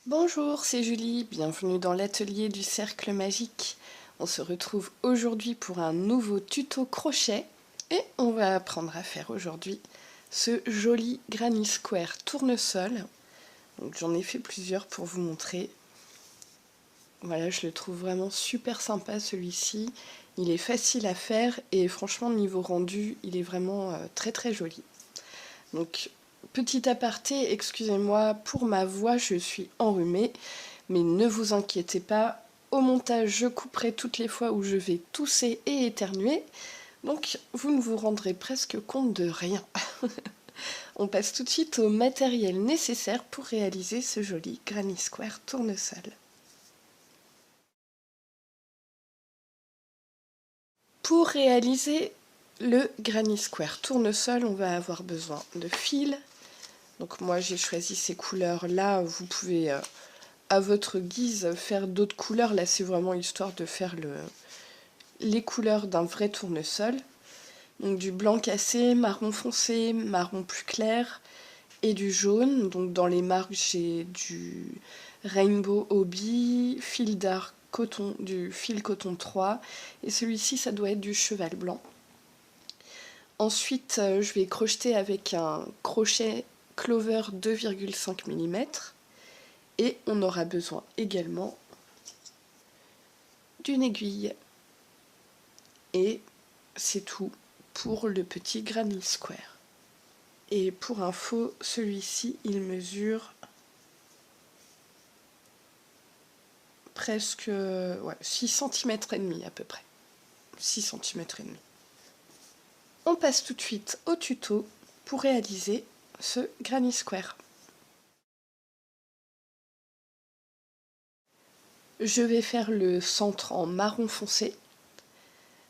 Bonjour, c'est Julie, bienvenue dans l'atelier du cercle magique. On se retrouve aujourd'hui pour un nouveau tuto crochet et on va apprendre à faire aujourd'hui ce joli granny square tournesol. Donc j'en ai fait plusieurs pour vous montrer. Voilà, je le trouve vraiment super sympa celui-ci. Il est facile à faire et franchement niveau rendu, il est vraiment très joli. Donc petit aparté, excusez-moi pour ma voix, je suis enrhumée. Mais ne vous inquiétez pas, au montage, je couperai toutes les fois où je vais tousser et éternuer, donc vous ne vous rendrez presque compte de rien. On passe tout de suite au matériel nécessaire pour réaliser ce joli granny square tournesol. Pour réaliser le granny square tournesol, on va avoir besoin de fils. Donc moi j'ai choisi ces couleurs là, vous pouvez à votre guise faire d'autres couleurs. Là c'est vraiment histoire de faire les couleurs d'un vrai tournesol. Donc du blanc cassé, marron foncé, marron plus clair et du jaune. Donc dans les marques j'ai du Rainbow Hobby, fil d'art coton, du fil coton 3 et celui-ci ça doit être du cheval blanc. Ensuite je vais crocheter avec un crochet Clover 2,5 mm et on aura besoin également d'une aiguille. Et c'est tout pour le petit granny square. Et pour info, celui-ci, il mesure presque 6 cm et demi à peu près. 6 cm et demi. On passe tout de suite au tuto pour réaliser ce granny square. Je vais faire le centre en marron foncé.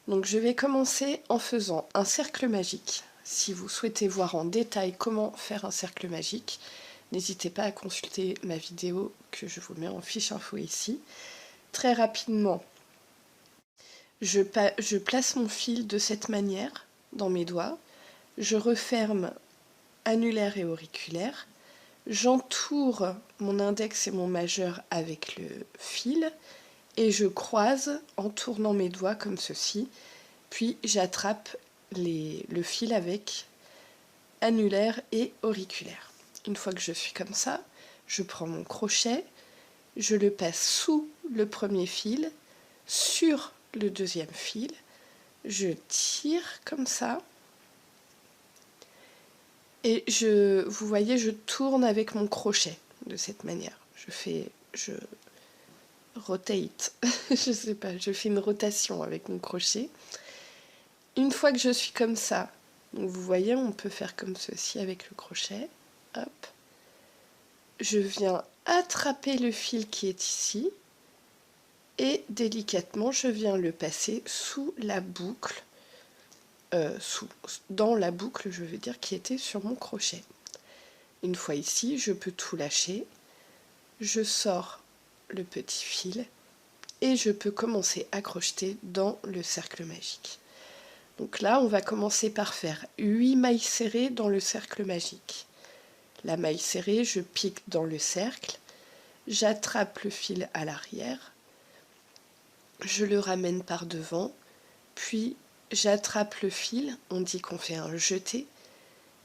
Donc je vais commencer en faisant un cercle magique. Si vous souhaitez voir en détail comment faire un cercle magique, n'hésitez pas à consulter ma vidéo que je vous mets en fiche info ici. Très rapidement, je place mon fil de cette manière dans mes doigts. Je referme annulaire et auriculaire. J'entoure mon index et mon majeur avec le fil et je croise en tournant mes doigts comme ceci. Puis j'attrape le fil avec annulaire et auriculaire. Une fois que je suis comme ça, je prends mon crochet, je le passe sous le premier fil, sur le deuxième fil, je tire comme ça, et vous voyez, je tourne avec mon crochet de cette manière. Je rotate, je sais pas, je fais une rotation avec mon crochet. Une fois que je suis comme ça, donc vous voyez, on peut faire comme ceci avec le crochet, hop, je viens attraper le fil qui est ici, et délicatement je viens le passer sous la boucle, dans la boucle je veux dire qui était sur mon crochet. Une fois ici, je peux tout lâcher, je sors le petit fil et je peux commencer à crocheter dans le cercle magique. Donc là on va commencer par faire 8 mailles serrées dans le cercle magique. La maille serrée, je pique dans le cercle, j'attrape le fil à l'arrière, je le ramène par devant, puis j'attrape le fil, on dit qu'on fait un jeté,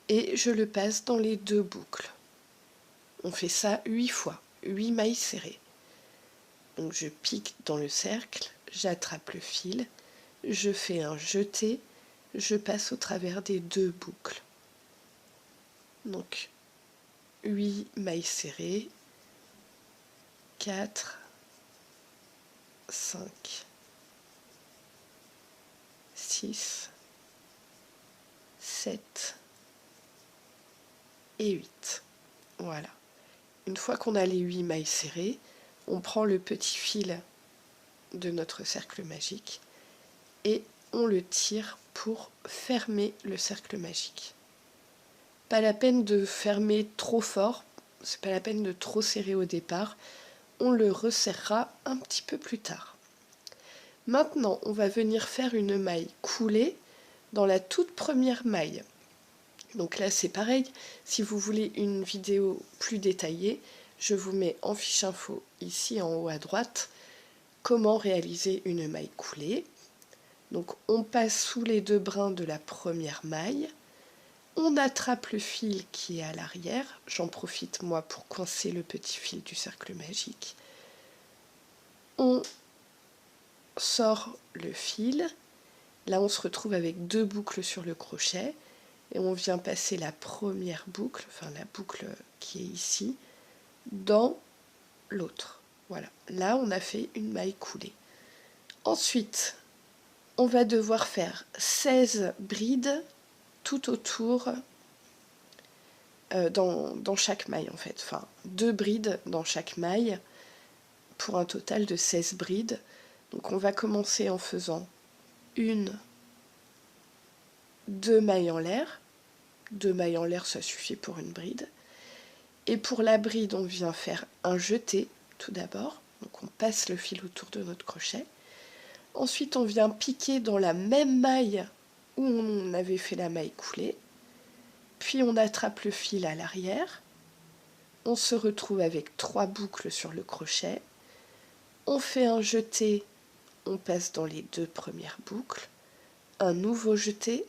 et je le passe dans les deux boucles. On fait ça 8 fois, 8 mailles serrées. Donc je pique dans le cercle, j'attrape le fil, je fais un jeté, je passe au travers des deux boucles. Donc 8 mailles serrées, 4, 5, 6, 7 et 8. Voilà. Une fois qu'on a les 8 mailles serrées, on prend le petit fil de notre cercle magique et on le tire pour fermer le cercle magique. Pas la peine de fermer trop fort, c'est pas la peine de trop serrer au départ, on le resserrera un petit peu plus tard. Maintenant, on va venir faire une maille coulée dans la toute première maille. Donc là, c'est pareil, si vous voulez une vidéo plus détaillée, je vous mets en fiche info ici en haut à droite comment réaliser une maille coulée. Donc on passe sous les 2 brins de la première maille, on attrape le fil qui est à l'arrière, j'en profite moi pour coincer le petit fil du cercle magique. On sort le fil, là on se retrouve avec 2 boucles sur le crochet et on vient passer la première boucle, enfin la boucle qui est ici, dans l'autre. Voilà, là on a fait une maille coulée. Ensuite, on va devoir faire 16 brides tout autour dans chaque maille en fait. Enfin, 2 brides dans chaque maille pour un total de 16 brides. Donc on va commencer en faisant 1, 2 mailles en l'air. 2 mailles en l'air, ça suffit pour une bride. Et pour la bride, on vient faire un jeté tout d'abord. Donc on passe le fil autour de notre crochet. Ensuite, on vient piquer dans la même maille où on avait fait la maille coulée. Puis on attrape le fil à l'arrière. On se retrouve avec 3 boucles sur le crochet. On fait un jeté, on passe dans les 2 premières boucles. Un nouveau jeté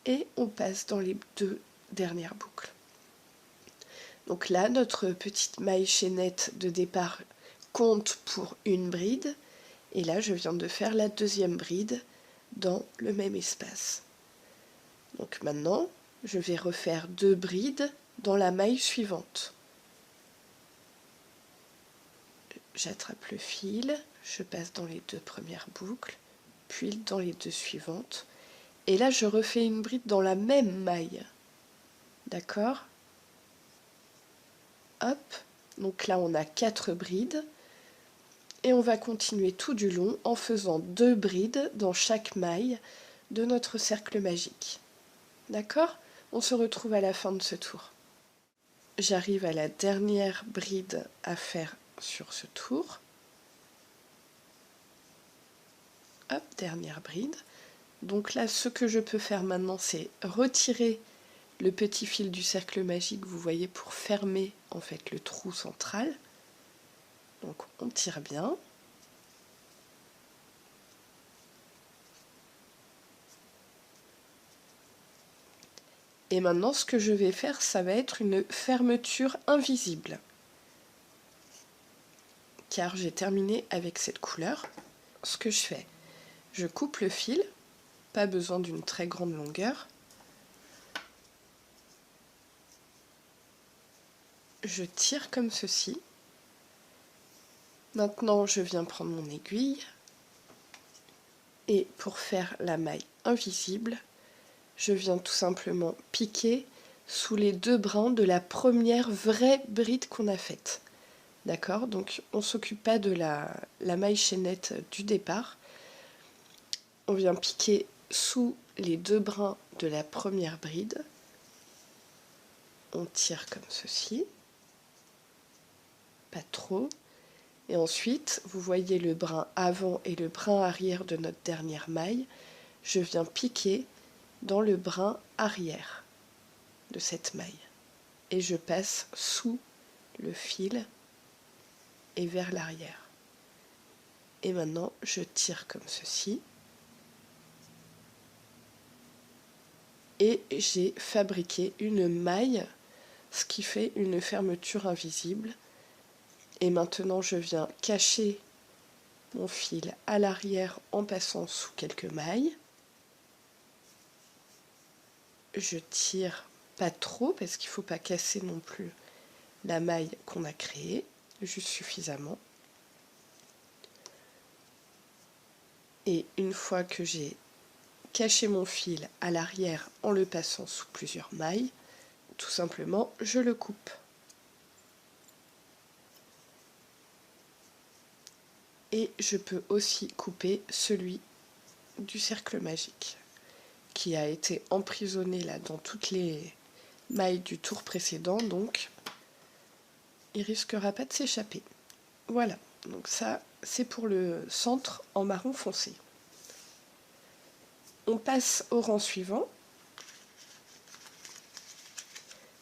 et on passe dans les 2 dernières boucles. Donc là, notre petite maille chaînette de départ compte pour une bride. Et là, je viens de faire la deuxième bride dans le même espace. Donc maintenant, je vais refaire 2 brides dans la maille suivante. J'attrape le fil, je passe dans les 2 premières boucles, puis dans les 2 suivantes. Et là, je refais une bride dans la même maille. D'accord ? Hop, donc là, on a 4 brides. Et on va continuer tout du long en faisant 2 brides dans chaque maille de notre cercle magique. D'accord ? On se retrouve à la fin de ce tour. J'arrive à la dernière bride à faire sur ce tour. Hop, dernière bride. Donc là, ce que je peux faire maintenant, c'est retirer le petit fil du cercle magique, vous voyez, pour fermer en fait le trou central. Donc on tire bien. Et maintenant, ce que je vais faire, ça va être une fermeture invisible. Car j'ai terminé avec cette couleur. Ce que je fais, je coupe le fil, pas besoin d'une très grande longueur. Je tire comme ceci. Maintenant, je viens prendre mon aiguille. Et pour faire la maille invisible, je viens tout simplement piquer sous les 2 brins de la première vraie bride qu'on a faite. D'accord ? Donc on ne s'occupe pas de la maille chaînette du départ. On vient piquer sous les 2 brins de la première bride. On tire comme ceci. Pas trop. Et ensuite, vous voyez le brin avant et le brin arrière de notre dernière maille. Je viens piquer dans le brin arrière de cette maille. Et je passe sous le fil et vers l'arrière. Et maintenant, je tire comme ceci. Et j'ai fabriqué une maille, ce qui fait une fermeture invisible. Et maintenant, je viens cacher mon fil à l'arrière en passant sous quelques mailles. Je tire pas trop parce qu'il ne faut pas casser non plus la maille qu'on a créée, juste suffisamment. Et une fois que j'ai caché mon fil à l'arrière en le passant sous plusieurs mailles, tout simplement, je le coupe. Et je peux aussi couper celui du cercle magique qui a été emprisonné là dans toutes les mailles du tour précédent, donc il risquera pas de s'échapper. Voilà, donc ça c'est pour le centre en marron foncé. On passe au rang suivant.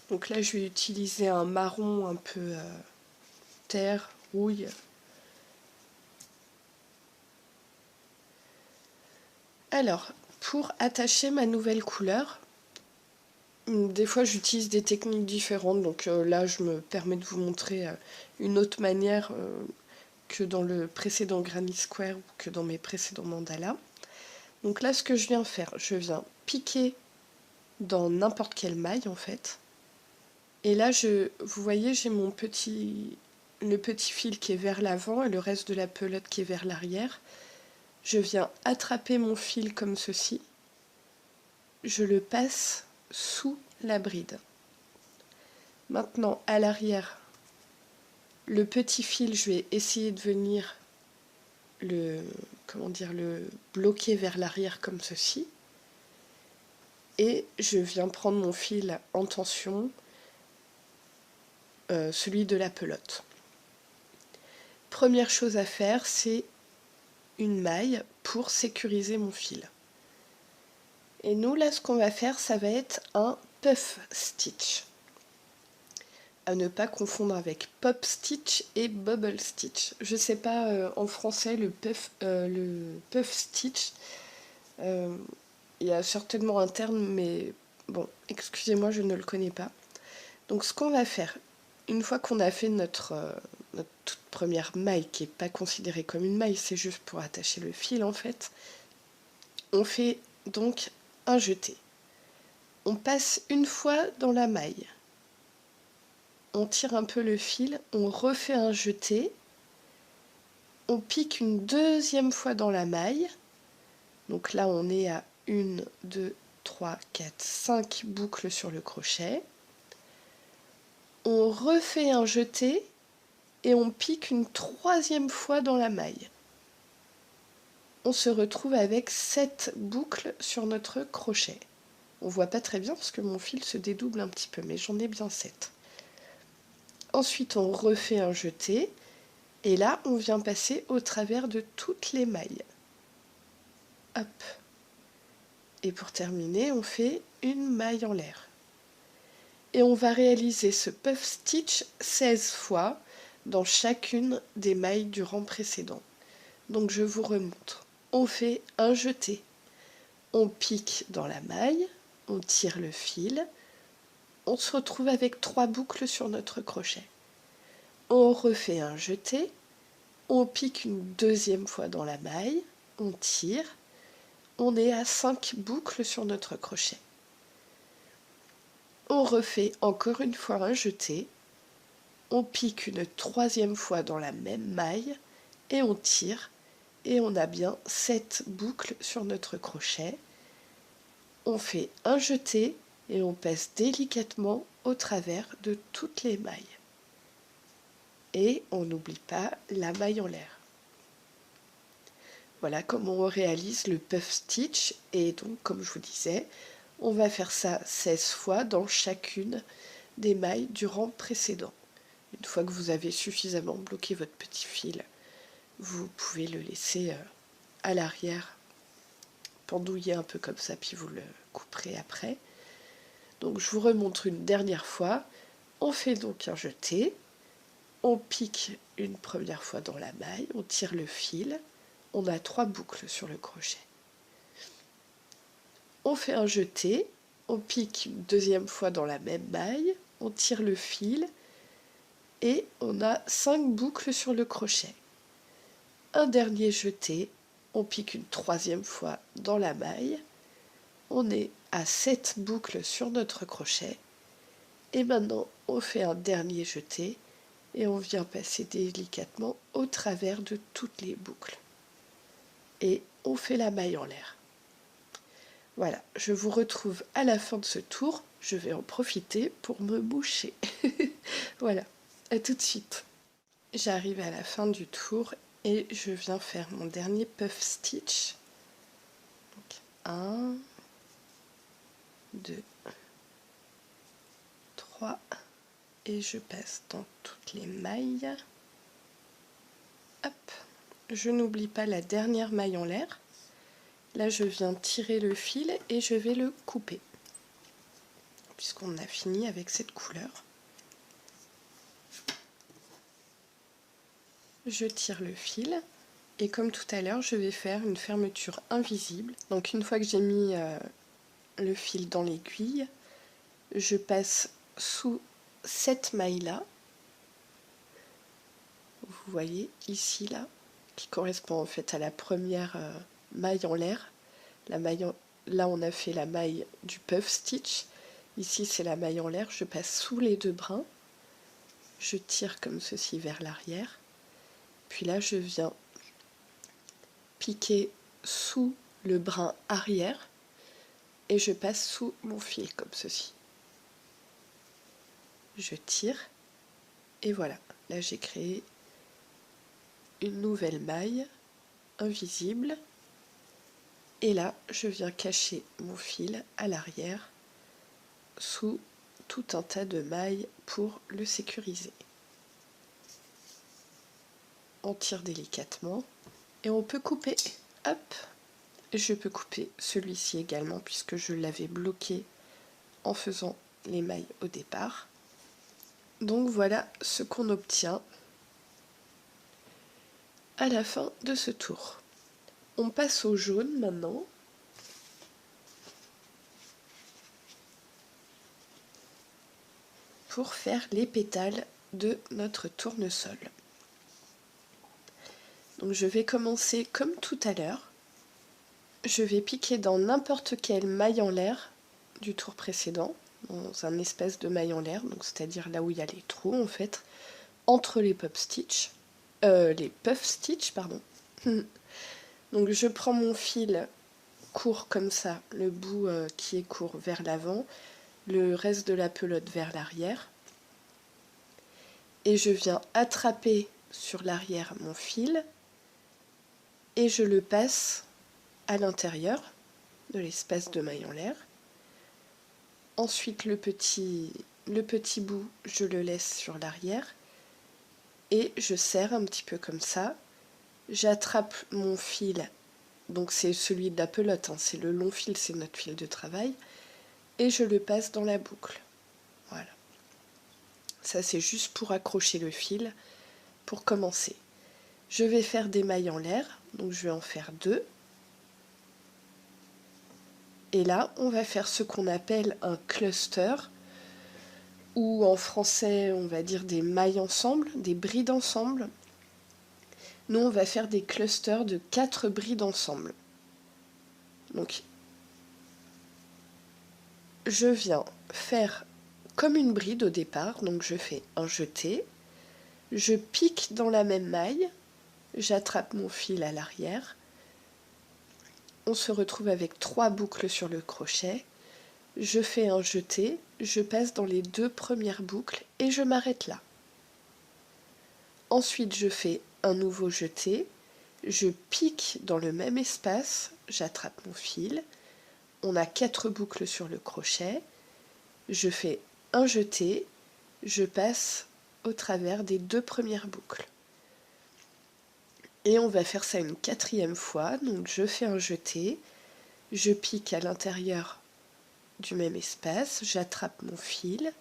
Donc là je vais utiliser un marron un peu terre, rouille. Alors, pour attacher ma nouvelle couleur, des fois j'utilise des techniques différentes, donc là je me permets de vous montrer une autre manière que dans le précédent Granny Square ou que dans mes précédents mandalas. Donc là ce que je viens faire, je viens piquer dans n'importe quelle maille en fait. Et là vous voyez j'ai le petit fil qui est vers l'avant et le reste de la pelote qui est vers l'arrière. Je viens attraper mon fil comme ceci. Je le passe sous la bride. Maintenant, à l'arrière, le petit fil, je vais essayer de venir le bloquer vers l'arrière comme ceci. Et je viens prendre mon fil en tension, celui de la pelote. Première chose à faire, c'est une maille pour sécuriser mon fil. Et nous, là, ce qu'on va faire, ça va être un puff stitch. À ne pas confondre avec pop stitch et bubble stitch. Je ne sais pas en français le puff stitch. Il y a certainement un terme, mais bon, excusez-moi, je ne le connais pas. Donc ce qu'on va faire, une fois qu'on a fait notre toute première maille, qui n'est pas considérée comme une maille, c'est juste pour attacher le fil en fait, on fait donc un jeté. On passe une fois dans la maille. On tire un peu le fil, on refait un jeté, on pique une deuxième fois dans la maille. Donc là, on est à 1, 2, 3, 4, 5 boucles sur le crochet. On refait un jeté et on pique une troisième fois dans la maille. On se retrouve avec 7 boucles sur notre crochet. On voit pas très bien parce que mon fil se dédouble un petit peu, mais j'en ai bien 7. Ensuite, on refait un jeté. Et là, on vient passer au travers de toutes les mailles. Hop. Et pour terminer, on fait une maille en l'air. Et on va réaliser ce puff stitch 16 fois dans chacune des mailles du rang précédent. Donc je vous remontre. On fait un jeté. On pique dans la maille, on tire le fil. On se retrouve avec 3 boucles sur notre crochet. On refait un jeté. On pique une deuxième fois dans la maille, on tire, on est à 5 boucles sur notre crochet. On refait encore une fois un jeté, on pique une troisième fois dans la même maille et on tire et on a bien 7 boucles sur notre crochet. On fait un jeté et on passe délicatement au travers de toutes les mailles. Et on n'oublie pas la maille en l'air. Voilà comment on réalise le puff stitch et donc comme je vous disais, on va faire ça 16 fois dans chacune des mailles du rang précédent. Une fois que vous avez suffisamment bloqué votre petit fil, vous pouvez le laisser à l'arrière, pendouiller un peu comme ça, puis vous le couperez après. Donc je vous remontre une dernière fois. On fait donc un jeté, on pique une première fois dans la maille, on tire le fil. On a 3 boucles sur le crochet. On fait un jeté, on pique une deuxième fois dans la même maille, on tire le fil et on a 5 boucles sur le crochet. Un dernier jeté, on pique une troisième fois dans la maille, on est à 7 boucles sur notre crochet et maintenant on fait un dernier jeté et on vient passer délicatement au travers de toutes les boucles. Et on fait la maille en l'air. Voilà, je vous retrouve à la fin de ce tour. Je vais en profiter pour me moucher. Voilà, à tout de suite. J'arrive à la fin du tour et je viens faire mon dernier puff stitch. Donc, 1, 2, 3 et je passe dans toutes les mailles. Hop. Je n'oublie pas la dernière maille en l'air. Là, je viens tirer le fil et je vais le couper, puisqu'on a fini avec cette couleur. je tire le fil et comme tout à l'heure, je vais faire une fermeture invisible. Donc une fois que j'ai mis le fil dans l'aiguille, je passe sous cette maille-là. Vous voyez ici, là, qui correspond en fait à la première maille en l'air. Là, on a fait la maille du puff stitch. Ici, c'est la maille en l'air. Je passe sous les deux brins. Je tire comme ceci vers l'arrière. Puis là, je viens piquer sous le brin arrière et je passe sous mon fil comme ceci. Je tire et voilà. Là, j'ai créé une nouvelle maille invisible. Et là, je viens cacher mon fil à l'arrière sous tout un tas de mailles pour le sécuriser. On tire délicatement et on peut couper. Hop! Je peux couper celui-ci également puisque je l'avais bloqué en faisant les mailles au départ. Donc voilà ce qu'on obtient à la fin de ce tour. On passe au jaune maintenant. Pour faire les pétales de notre tournesol. Donc je vais commencer comme tout à l'heure. Je vais piquer dans n'importe quelle maille en l'air du tour précédent, dans un espèce de maille en l'air, donc c'est-à-dire là où il y a les trous en fait, entre les puff stitch, pardon. Donc je prends mon fil court comme ça, le bout qui est court vers l'avant, le reste de la pelote vers l'arrière, et je viens attraper sur l'arrière mon fil et je le passe à l'intérieur de l'espace de maille en l'air. Ensuite le petit bout, je le laisse sur l'arrière et je serre un petit peu comme ça. J'attrape mon fil, donc c'est celui de la pelote, hein, c'est le long fil, c'est notre fil de travail, et je le passe dans la boucle. Voilà. Ça c'est juste pour accrocher le fil, pour commencer. Je vais faire des mailles en l'air, donc je vais en faire 2. Et là, on va faire ce qu'on appelle un cluster, ou en français, on va dire des mailles ensemble, des brides ensemble. Nous, on va faire des clusters de 4 brides ensemble. Donc, je viens faire comme une bride au départ, donc je fais un jeté, je pique dans la même maille, j'attrape mon fil à l'arrière, on se retrouve avec 3 boucles sur le crochet, je fais un jeté, je passe dans les 2 premières boucles et je m'arrête là. Ensuite, je fais un nouveau jeté, je pique dans le même espace, j'attrape mon fil, on a 4 boucles sur le crochet, je fais un jeté, je passe au travers des 2 premières boucles. Et on va faire ça une 4e fois, donc je fais un jeté, je pique à l'intérieur du même espace, j'attrape mon fil,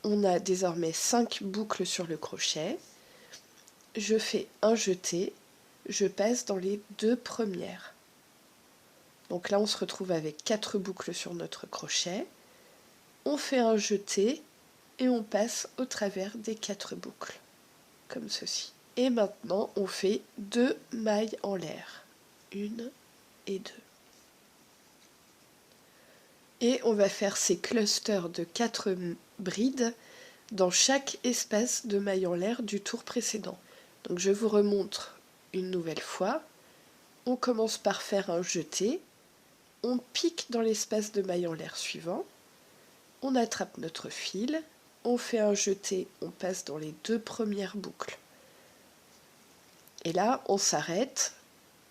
on a désormais 5 boucles sur le crochet, je fais un jeté, je passe dans les 2 premières. Donc là on se retrouve avec 4 boucles sur notre crochet, on fait un jeté et on passe au travers des 4 boucles, comme ceci. Et maintenant on fait 2 mailles en l'air, 1 et 2. Et on va faire ces clusters de 4 brides dans chaque espace de maille en l'air du tour précédent. Donc je vous remontre une nouvelle fois. On commence par faire un jeté, on pique dans l'espace de maille en l'air suivant, on attrape notre fil, on fait un jeté, on passe dans les 2 premières boucles. Et là, on s'arrête,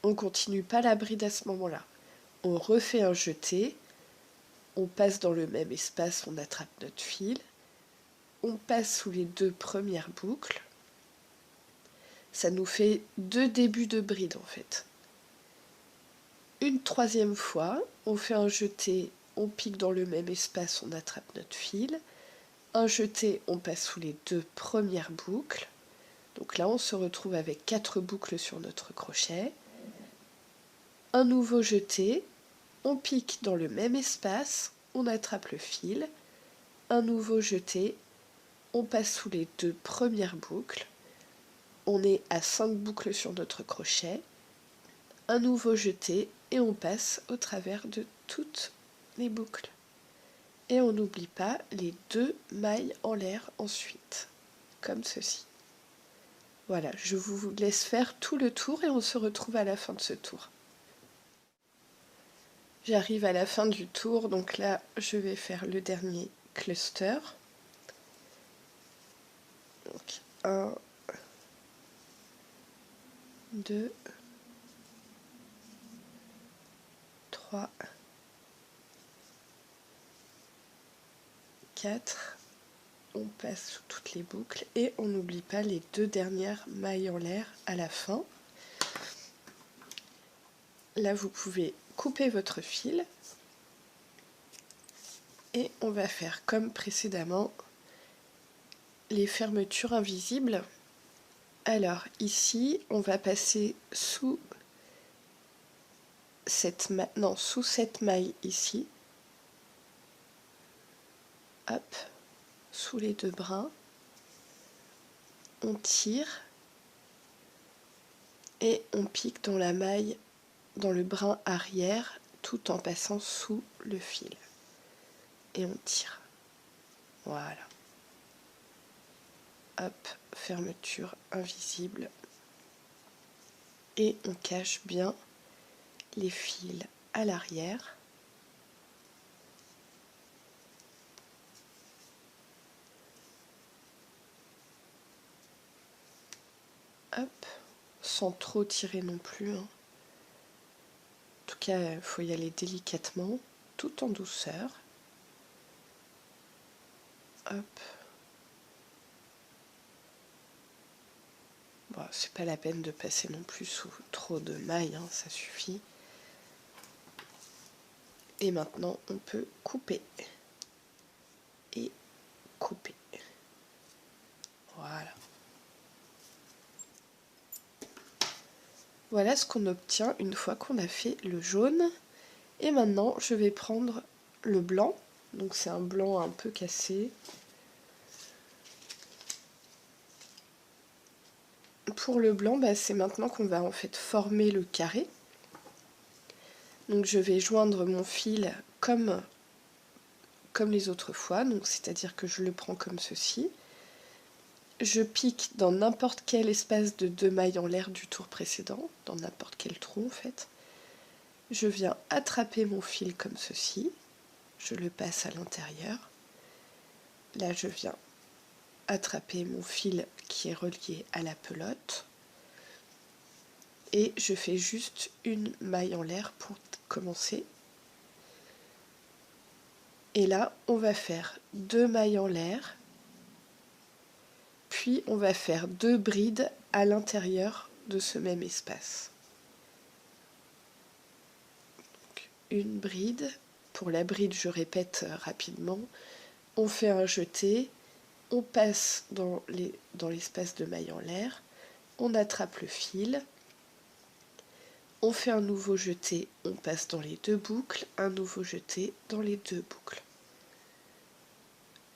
on continue pas la bride à ce moment-là. On refait un jeté, on passe dans le même espace, on attrape notre fil, on passe sous les 2 premières boucles. Ça nous fait 2 débuts de bride en fait. Une 3e fois, on fait un jeté, on pique dans le même espace, on attrape notre fil. Un jeté, on passe sous les 2 premières boucles. Donc là, on se retrouve avec 4 boucles sur notre crochet. Un nouveau jeté, on pique dans le même espace, on attrape le fil. Un nouveau jeté, on passe sous les 2 premières boucles. On est à 5 boucles sur notre crochet. Un nouveau jeté et on passe au travers de toutes les boucles. Et on n'oublie pas les 2 mailles en l'air ensuite, comme ceci. Voilà, je vous laisse faire tout le tour et on se retrouve à la fin de ce tour. J'arrive à la fin du tour, donc là je vais faire le dernier cluster. Donc 1, 2, 3, 4. On passe sous toutes les boucles et on n'oublie pas les 2 dernières mailles en l'air à la fin. Là vous pouvez couper votre fil et on va faire comme précédemment les fermetures invisibles. Alors ici on va passer sous cette maille ici, hop, sous les 2 brins, on tire et on pique dans la maille, dans le brin arrière, tout en passant sous le fil. Et on tire. Voilà. Hop, fermeture invisible. Et on cache bien les fils à l'arrière. Hop, sans trop tirer non plus. En tout cas, il faut y aller délicatement, tout en douceur. Hop. Bon, c'est pas la peine de passer non plus sous trop de mailles, hein, ça suffit. Et maintenant, on peut couper. Et couper. Voilà. Voilà ce qu'on obtient une fois qu'on a fait le jaune. Et maintenant, je vais prendre le blanc. Donc c'est un blanc un peu cassé. Pour le blanc, c'est maintenant qu'on va en fait former le carré. Donc je vais joindre mon fil comme les autres fois, donc c'est-à-dire que je le prends comme ceci. Je pique dans n'importe quel espace de 2 mailles en l'air du tour précédent, dans n'importe quel trou en fait. Je viens attraper mon fil comme ceci, je le passe à l'intérieur. Là je viens attraper mon fil qui est relié à la pelote. Et je fais juste une maille en l'air pour commencer. Et là, on va faire 2 mailles en l'air, puis on va faire 2 brides à l'intérieur de ce même espace. Donc, une bride. Pour la bride, je répète rapidement. On fait un jeté, on passe dans l'espace de mailles en l'air, on attrape le fil. On fait un nouveau jeté, on passe dans les 2 boucles, un nouveau jeté dans les 2 boucles.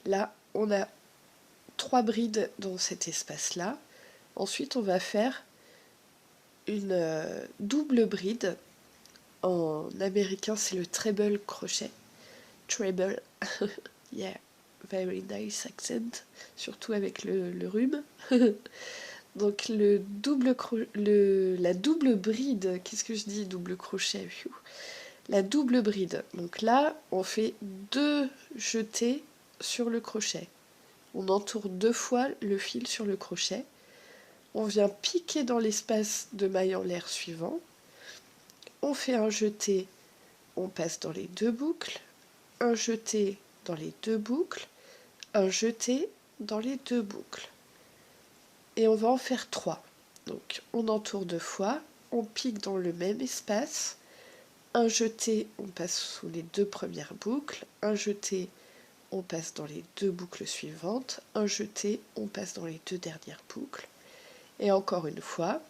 Là, on a 3 brides dans cet espace-là. Ensuite, on va faire une double bride. En américain, c'est le treble crochet. Treble. Yeah, very nice accent. Surtout avec le rhume. Donc la double bride, qu'est-ce que je dis, double crochet, la double bride. Donc là, on fait 2 jetés sur le crochet. On entoure 2 fois le fil sur le crochet. On vient piquer dans l'espace de mailles en l'air suivant. On fait un jeté, on passe dans les 2 boucles. Un jeté dans les 2 boucles. Un jeté dans les 2 boucles. Et on va en faire 3. Donc on entoure 2 fois, on pique dans le même espace, un jeté, on passe sous les 2 premières boucles, un jeté, on passe dans les 2 boucles suivantes, un jeté, on passe dans les 2 dernières boucles, Et encore une fois,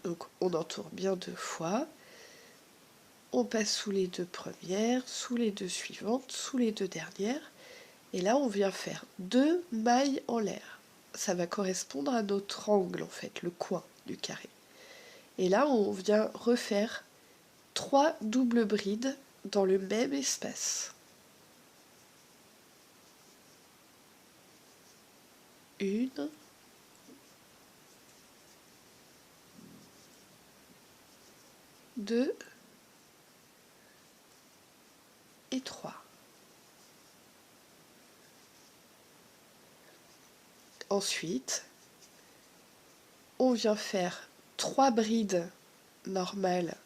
donc on entoure bien 2 fois, on passe sous les 2 premières, sous les 2 suivantes, sous les 2 dernières, et là on vient faire 2 mailles en l'air. Ça va correspondre à notre angle en fait, le coin du carré. Et là on vient refaire 3 doubles brides dans le même espace. Une, deux et 3. Ensuite, on vient faire 3 brides normales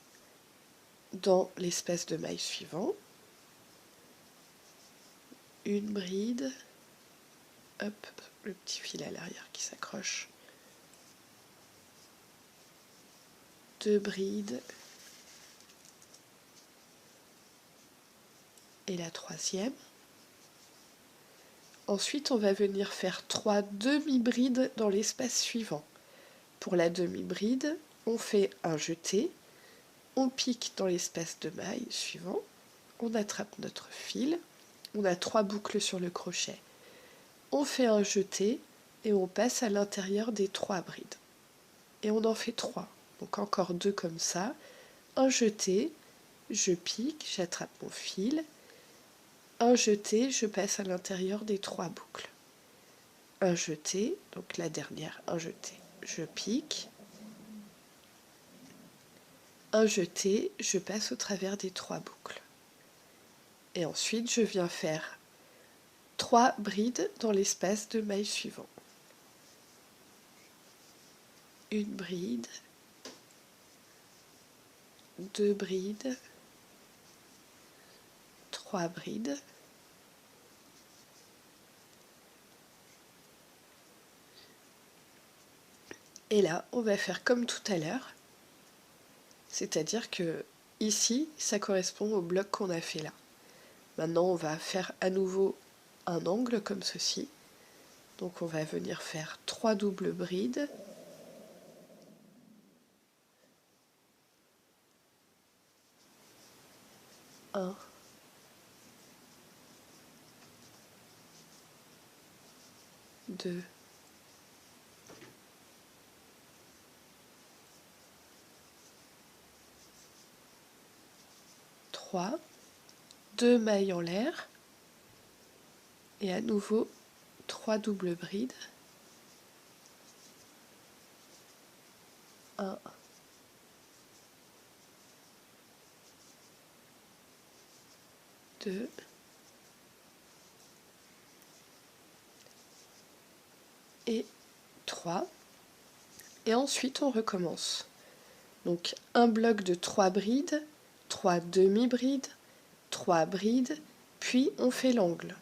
dans l'espace de maille suivant. Une bride, hop, le petit fil à l'arrière qui s'accroche. 2 brides. Et la troisième. Ensuite, on va venir faire 3 demi-brides dans l'espace suivant. Pour la demi-bride, on fait un jeté, on pique dans l'espace de maille suivant, on attrape notre fil, on a 3 boucles sur le crochet, on fait un jeté et on passe à l'intérieur des 3 brides. Et on en fait 3, donc encore 2 comme ça, un jeté, je pique, j'attrape mon fil, un jeté, je passe à l'intérieur des 3 boucles. Un jeté, donc la dernière, un jeté, je pique. Un jeté, je passe au travers des 3 boucles. Et ensuite, je viens faire 3 brides dans l'espace de maille suivant. Une bride, 2 brides, 3 brides. Et là, on va faire comme tout à l'heure. C'est-à-dire que ici, ça correspond au bloc qu'on a fait là. Maintenant, on va faire à nouveau un angle comme ceci. Donc on va venir faire 3 doubles brides. Un, deux, trois, 2 mailles en l'air et à nouveau 3 doubles brides. 1, 2 et 3. Et ensuite on recommence. Donc un bloc de 3 brides, 3 demi-brides, 3 brides, puis on fait l'angle.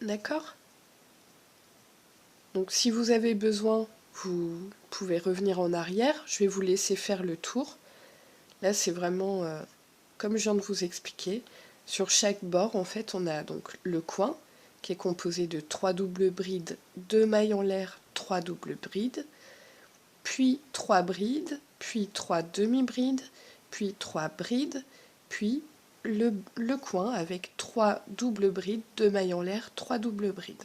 D'accord? Donc si vous avez besoin, vous pouvez revenir en arrière. Je vais vous laisser faire le tour. Là c'est vraiment comme je viens de vous expliquer. Sur chaque bord, en fait, on a donc le coin qui est composé de 3 doubles brides, 2 mailles en l'air, 3 doubles brides, puis 3 brides, puis 3 demi-brides, puis 3 brides, puis le coin avec 3 doubles brides, 2 mailles en l'air, 3 doubles brides.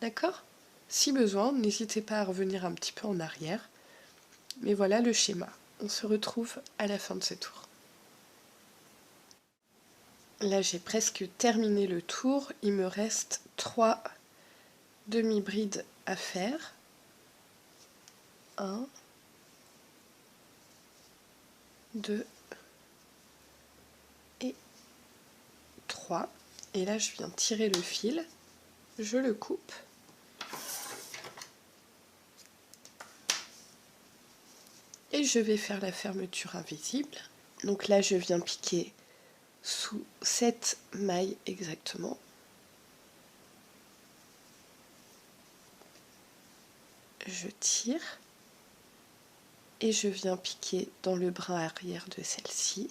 D'accord? Si besoin, n'hésitez pas à revenir un petit peu en arrière. Mais voilà le schéma. On se retrouve à la fin de ce tour. Là, j'ai presque terminé le tour. Il me reste 3 demi-brides à faire. 1, 2 et 3. Et là, je viens tirer le fil. Je le coupe. Et je vais faire la fermeture invisible. Donc là, je viens piquer sous 7 mailles exactement. Je tire et je viens piquer dans le brin arrière de celle-ci.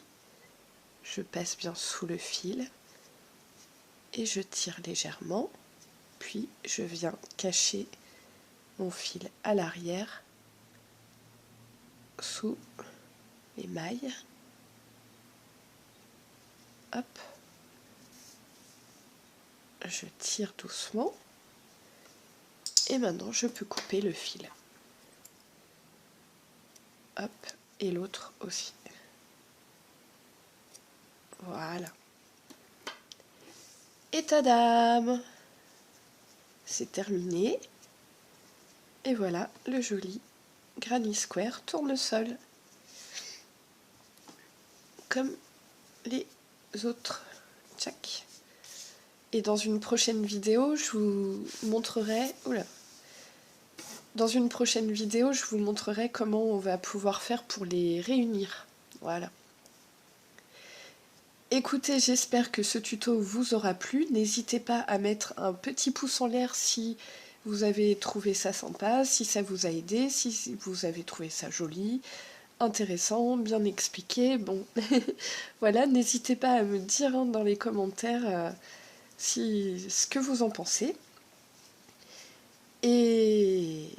Je passe bien sous le fil et je tire légèrement, puis je viens cacher mon fil à l'arrière, sous les mailles. Hop. Je tire doucement. Et maintenant, je peux couper le fil. Hop. Et l'autre aussi. Voilà. Et tadam! C'est terminé. Et voilà le joli Granny Square tournesol. Comme les autres. Tchac. Et dans une prochaine vidéo, je vous montrerai... Oula. Dans une prochaine vidéo, je vous montrerai comment on va pouvoir faire pour les réunir. Voilà. Écoutez, j'espère que ce tuto vous aura plu. N'hésitez pas à mettre un petit pouce en l'air si vous avez trouvé ça sympa, si ça vous a aidé, si vous avez trouvé ça joli, intéressant, bien expliqué. Bon, voilà, n'hésitez pas à me dire dans les commentaires ce que vous en pensez. Et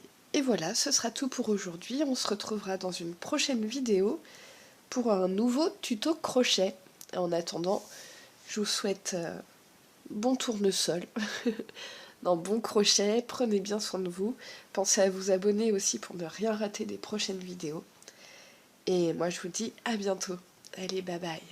voilà, ce sera tout pour aujourd'hui. On se retrouvera dans une prochaine vidéo pour un nouveau tuto crochet. En attendant, je vous souhaite bon tournesol, bon crochet, prenez bien soin de vous. Pensez à vous abonner aussi pour ne rien rater des prochaines vidéos. Et moi je vous dis à bientôt. Allez, bye bye.